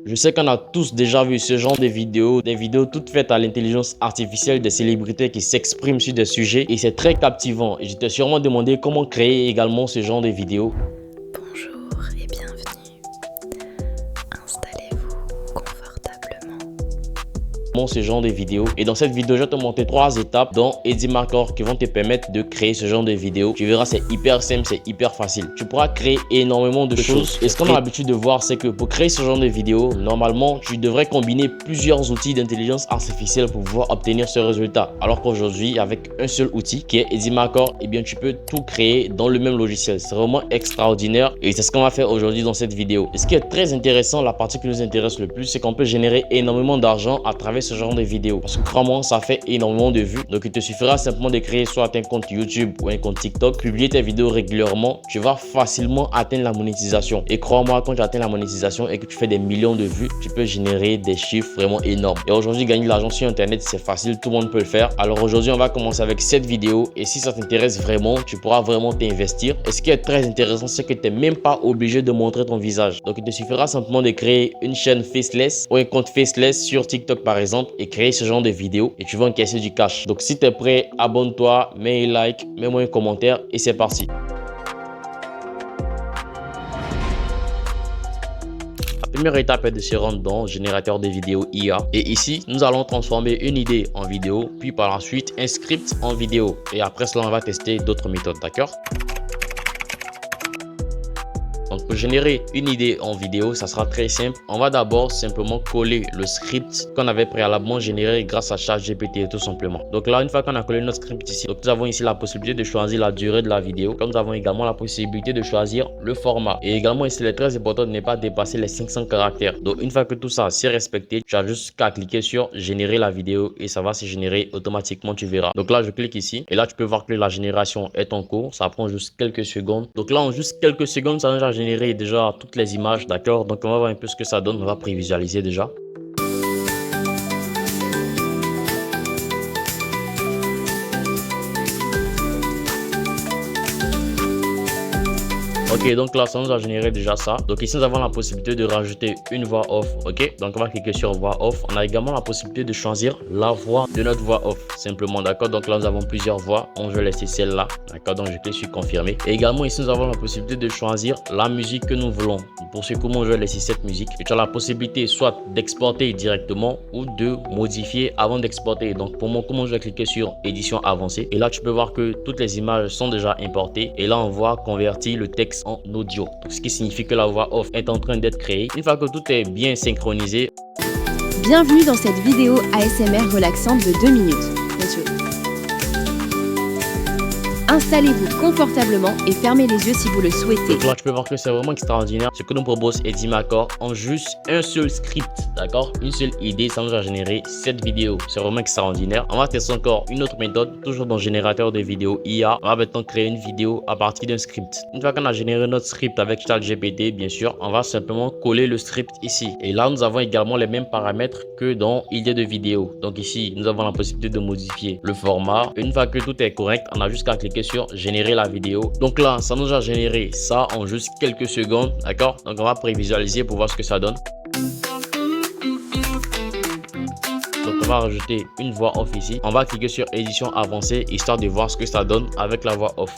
Je sais qu'on a tous déjà vu ce genre de vidéos, des vidéos toutes faites à l'intelligence artificielle, des célébrités qui s'expriment sur des sujets et c'est très captivant. Et je t'ai sûrement demandé comment créer également ce genre de vidéos. Bonjour et bienvenue. Installez-vous confortablement. Ce genre de vidéos et dans cette vidéo je vais te montrer 3 étapes dont Edimarker qui vont te permettre de créer ce genre de vidéos. Tu verras, c'est hyper simple, c'est hyper facile. Tu pourras créer énormément de choses et ce qu'on a l'habitude de voir, c'est que pour créer ce genre de vidéos, normalement tu devrais combiner plusieurs outils d'intelligence artificielle pour pouvoir obtenir ce résultat, alors qu'aujourd'hui avec un seul outil qui est Edimarker, et bien tu peux tout créer dans le même logiciel. C'est vraiment extraordinaire et c'est ce qu'on va faire aujourd'hui dans cette vidéo. Et ce qui est très intéressant, la partie qui nous intéresse le plus, c'est qu'on peut générer énormément d'argent à travers ce genre de vidéos parce que vraiment ça fait énormément de vues. Donc il te suffira simplement de créer soit un compte YouTube ou un compte TikTok, publier tes vidéos régulièrement, tu vas facilement atteindre la monétisation. Et crois-moi, quand tu atteins la monétisation et que tu fais des millions de vues, tu peux générer des chiffres vraiment énormes. Et aujourd'hui, gagner de l'argent sur internet, c'est facile, tout le monde peut le faire. Alors aujourd'hui, on va commencer avec cette vidéo et si ça t'intéresse vraiment, tu pourras vraiment t'investir. Et ce qui est très intéressant, c'est que tu n'es même pas obligé de montrer ton visage. Donc il te suffira simplement de créer une chaîne faceless ou un compte faceless sur TikTok par exemple et créer ce genre de vidéos et tu vas encaisser du cash. Donc si tu es prêt, abonne-toi, mets un like, mets-moi un commentaire et c'est parti. La première étape est de se rendre dans générateur de vidéos IA et ici nous allons transformer une idée en vidéo puis par la suite un script en vidéo et après cela on va tester d'autres méthodes, d'accord? Donc pour générer une idée en vidéo, ça sera très simple. On va d'abord simplement coller le script qu'on avait préalablement généré grâce à ChatGPT tout simplement. Donc là, une fois qu'on a collé notre script ici, donc nous avons ici la possibilité de choisir la durée de la vidéo. Comme nous avons également la possibilité de choisir le format. Et également ici, il est très important de ne pas dépasser les 500 caractères. Donc une fois que tout ça c'est respecté, tu as juste qu'à cliquer sur générer la vidéo et ça va se générer automatiquement, tu verras. Donc là, je clique ici et là, tu peux voir que la génération est en cours. Ça prend juste quelques secondes. Donc là, en juste quelques secondes, ça va générer déjà toutes les images, d'accord? Donc on va voir un peu ce que ça donne, on va prévisualiser déjà. Ok, donc là, ça nous a généré déjà ça. Donc ici, nous avons la possibilité de rajouter une voix off. Ok, donc on va cliquer sur voix off. On a également la possibilité de choisir la voix de notre voix off, simplement, d'accord? Donc là, nous avons plusieurs voix. On veut laisser celle-là, d'accord? Donc je clique sur confirmer. Et également ici, nous avons la possibilité de choisir la musique que nous voulons. Pour ce comment je vais laisser cette musique. Et tu as la possibilité soit d'exporter directement ou de modifier avant d'exporter. Donc pour moi, comment je vais cliquer sur édition avancée. Et là, tu peux voir que toutes les images sont déjà importées. Et là, on voit convertir le texte en audio. Donc, ce qui signifie que la voix off est en train d'être créée. Une fois que tout est bien synchronisé. Bienvenue dans cette vidéo ASMR relaxante de 2 minutes. Monsieur. Installez-vous confortablement et fermez les yeux si vous le souhaitez. Donc là, tu peux voir que c'est vraiment extraordinaire. Ce que nous propose Edimarker en juste un seul script, d'accord? Une seule idée, ça nous a généré cette vidéo. C'est vraiment extraordinaire. On va tester encore une autre méthode, toujours dans le générateur de vidéos IA. On va maintenant créer une vidéo à partir d'un script. Une fois qu'on a généré notre script avec ChatGPT, bien sûr, on va simplement coller le script ici. Et là, nous avons également les mêmes paramètres que dans idée de vidéo. Donc ici, nous avons la possibilité de modifier le format. Une fois que tout est correct, on a juste qu'à cliquer sur générer la vidéo. Donc là, ça nous a généré ça en juste quelques secondes, d'accord? Donc on va prévisualiser pour voir ce que ça donne. Donc on va rajouter une voix off ici. On va cliquer sur édition avancée histoire de voir ce que ça donne avec la voix off.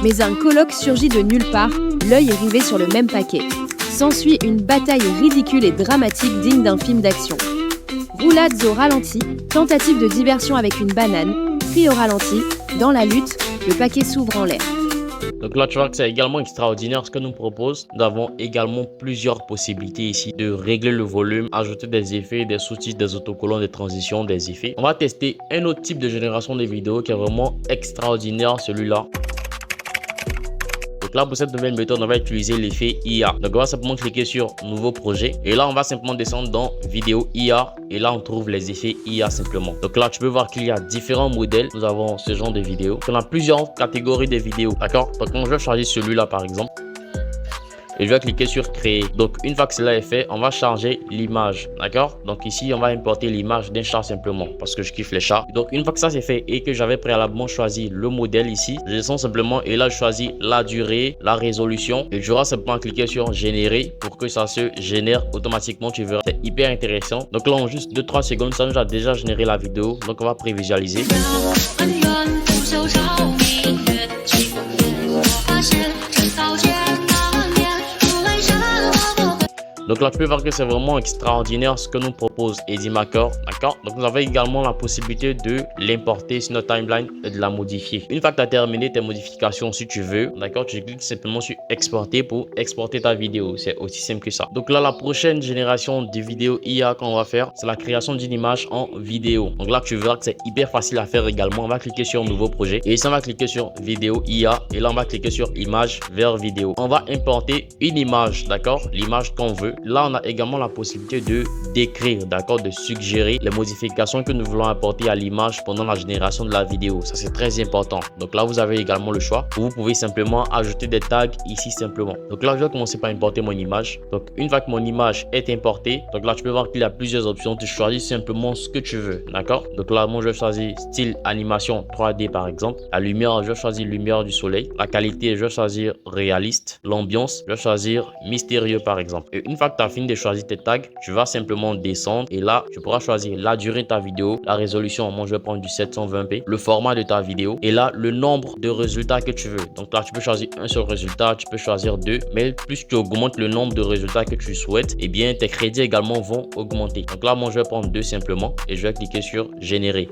Mais un colloque surgit de nulle part, l'œil est rivé sur le même paquet. S'ensuit une bataille ridicule et dramatique digne d'un film d'action. Roulades au ralenti, tentative de diversion avec une banane, cri au ralenti, dans la lutte, le paquet s'ouvre en l'air. Donc là, tu vois que c'est également extraordinaire ce que nous propose. Nous avons également plusieurs possibilités ici de régler le volume, ajouter des effets, des sous-titres, des autocollants, des transitions, des effets. On va tester un autre type de génération de vidéos qui est vraiment extraordinaire, celui-là. Donc là, pour cette nouvelle méthode, on va utiliser l'effet IA. Donc on va simplement cliquer sur nouveau projet et là on va simplement descendre dans vidéo IA et là on trouve les effets IA simplement. Donc là tu peux voir qu'il y a différents modèles. Nous avons ce genre de vidéos. On a plusieurs catégories de vidéos, d'accord? Donc moi je vais choisir celui-là par exemple. et je vais cliquer sur créer. Donc une fois que cela est fait, on va charger l'image, d'accord? Donc ici on va importer l'image d'un chat simplement parce que je kiffe les chats. Donc une fois que ça c'est fait et que j'avais préalablement choisi le modèle ici, je descends simplement et là je choisis la durée, la résolution et j'aurai simplement cliquer sur générer pour que ça se génère automatiquement. Tu verras, c'est hyper intéressant. Donc là en juste 2-3 secondes ça nous a déjà généré la vidéo. Donc on va prévisualiser. Donc là, tu peux voir que c'est vraiment extraordinaire ce que nous propose Edimaker, d'accord? Donc nous avons également la possibilité de l'importer sur notre timeline et de la modifier. Une fois que tu as terminé tes modifications, si tu veux, d'accord, tu cliques simplement sur exporter pour exporter ta vidéo. C'est aussi simple que ça. Donc là, la prochaine génération de vidéos IA qu'on va faire, c'est la création d'une image en vidéo. Donc là, tu verras que c'est hyper facile à faire également. On va cliquer sur nouveau projet et ici on va cliquer sur vidéo IA et là on va cliquer sur image vers vidéo. On va importer une image, d'accord, l'image qu'on veut. Là, on a également la possibilité de décrire, d'accord, de suggérer les modifications que nous voulons apporter à l'image pendant la génération de la vidéo. Ça, c'est très important. Donc là, vous avez également le choix. Vous pouvez simplement ajouter des tags ici simplement. Donc là, je vais commencer par importer mon image. Donc, une fois que mon image est importée, donc là, tu peux voir qu'il y a plusieurs options. Tu choisis simplement ce que tu veux, d'accord? Donc là, moi, je vais choisir style animation 3D par exemple. La lumière, je vais choisir lumière du soleil. La qualité, je vais choisir réaliste. L'ambiance, je vais choisir mystérieux par exemple. Et une fois que tu as fini de choisir tes tags, tu vas simplement descendre et là tu pourras choisir la durée de ta vidéo, la résolution, moi je vais prendre du 720p, le format de ta vidéo et là le nombre de résultats que tu veux. Donc là tu peux choisir un seul résultat, tu peux choisir deux, mais plus tu augmentes le nombre de résultats que tu souhaites, et bien tes crédits également vont augmenter. Donc là moi je vais prendre deux simplement et je vais cliquer sur générer.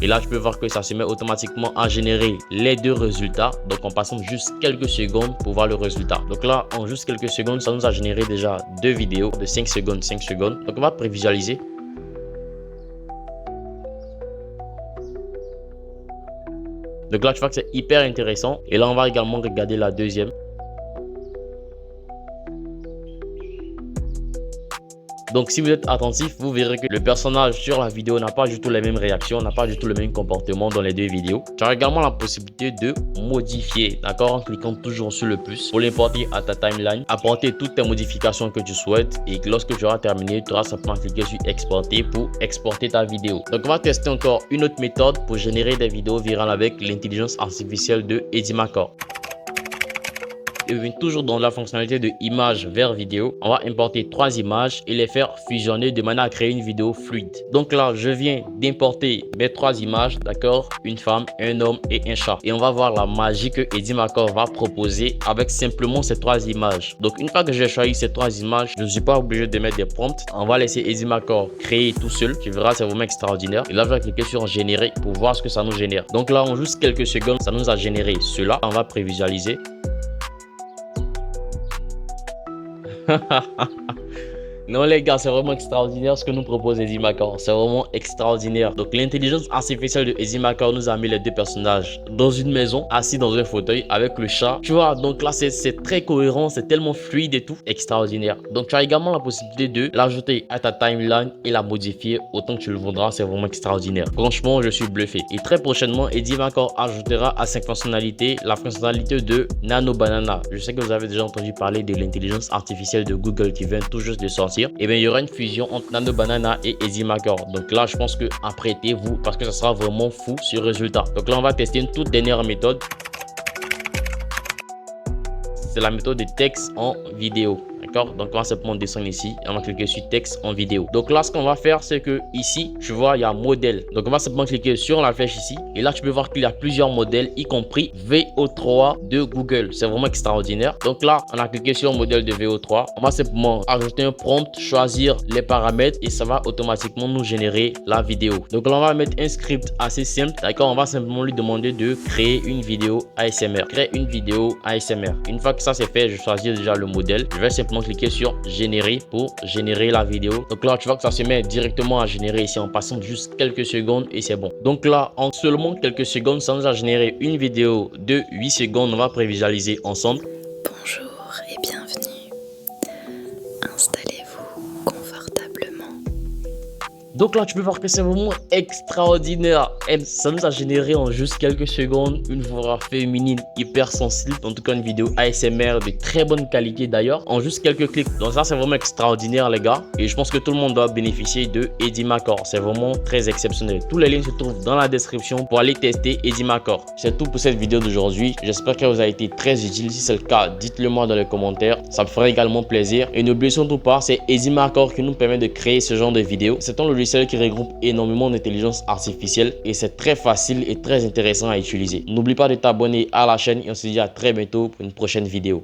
Et là, tu peux voir que ça se met automatiquement à générer les deux résultats. Donc, en passant juste quelques secondes pour voir le résultat. Donc là, en juste quelques secondes, ça nous a généré déjà deux vidéos de 5 secondes, 5 secondes. Donc, on va prévisualiser. Donc là, tu vois que c'est hyper intéressant. Et là, on va également regarder la deuxième. Donc, si vous êtes attentif, vous verrez que le personnage sur la vidéo n'a pas du tout les mêmes réactions, n'a pas du tout le même comportement dans les deux vidéos. Tu as également la possibilité de modifier, d'accord, en cliquant toujours sur le plus pour l'importer à ta timeline, apporter toutes tes modifications que tu souhaites et lorsque tu auras terminé, tu auras simplement cliqué sur exporter pour exporter ta vidéo. Donc, on va tester encore une autre méthode pour générer des vidéos virales avec l'intelligence artificielle de Edimaker. Et toujours dans la fonctionnalité de image vers vidéo, on va importer 3 images et les faire fusionner de manière à créer une vidéo fluide. Donc là, je viens d'importer mes 3 images, d'accord, une femme, un homme et un chat. Et on va voir la magie que Edimaker va proposer avec simplement ces 3 images. Donc une fois que j'ai choisi ces 3 images, je ne suis pas obligé de mettre des prompts. On va laisser Edimaker créer tout seul. Tu verras, c'est vraiment extraordinaire. Et là, je vais cliquer sur générer pour voir ce que ça nous génère. Donc là, en juste quelques secondes, ça nous a généré cela. On va prévisualiser. Non les gars, c'est vraiment extraordinaire ce que nous propose Edimaker. C'est vraiment extraordinaire. Donc l'intelligence artificielle de Edimaker nous a mis les deux personnages dans une maison, assis dans un fauteuil avec le chat. Tu vois, donc là c'est très cohérent, c'est tellement fluide et tout. Extraordinaire. Donc tu as également la possibilité de l'ajouter à ta timeline et la modifier autant que tu le voudras. C'est vraiment extraordinaire. Franchement, je suis bluffé. Et très prochainement, Edimaker ajoutera à cette fonctionnalité la fonctionnalité de Nano Banana. Je sais que vous avez déjà entendu parler de l'intelligence artificielle de Google qui vient tout juste de sortir. Et bien il y aura une fusion entre Nano Banana et Edimaker. Donc là je pense que apprêtez-vous parce que ça sera vraiment fou ce résultat. Donc là on va tester une toute dernière méthode. C'est la méthode de texte en vidéo. Donc on va simplement descendre ici et on va cliquer sur texte en vidéo. Donc là ce qu'on va faire c'est que ici tu vois il y a modèle. Donc on va simplement cliquer sur la flèche ici et là tu peux voir qu'il y a plusieurs modèles y compris VO3 de Google. C'est vraiment extraordinaire. Donc là on a cliqué sur modèle de VO3. On va simplement ajouter un prompt, choisir les paramètres et ça va automatiquement nous générer la vidéo. Donc là on va mettre un script assez simple. D'accord, on va simplement lui demander de créer une vidéo ASMR. Créer une vidéo ASMR. Une fois que ça c'est fait, je choisis déjà le modèle. Je vais simplement cliquer sur générer pour générer la vidéo. Donc là tu vois que ça se met directement à générer ici en passant juste quelques secondes et c'est bon. Donc là en seulement quelques secondes ça nous a généré une vidéo de 8 secondes. On va prévisualiser ensemble. Bonjour et bienvenue. Installez-vous confortablement. Donc là, tu peux voir que c'est vraiment extraordinaire. Et ça nous a généré en juste quelques secondes une voix féminine hyper sensible. En tout cas, une vidéo ASMR de très bonne qualité d'ailleurs, en juste quelques clics. Donc ça, c'est vraiment extraordinaire les gars. Et je pense que tout le monde doit bénéficier de Edimacore. C'est vraiment très exceptionnel. Tous les liens se trouvent dans la description pour aller tester Edimacore. C'est tout pour cette vidéo d'aujourd'hui. J'espère qu'elle vous a été très utile. Si c'est le cas, dites-le moi dans les commentaires. Ça me ferait également plaisir. Et n'oubliez surtout pas, c'est Edimacore qui nous permet de créer ce genre de vidéos. C'est un logiciel qui regroupe énormément d'intelligence artificielle et c'est très facile et très intéressant à utiliser. N'oublie pas de t'abonner à la chaîne et on se dit à très bientôt pour une prochaine vidéo.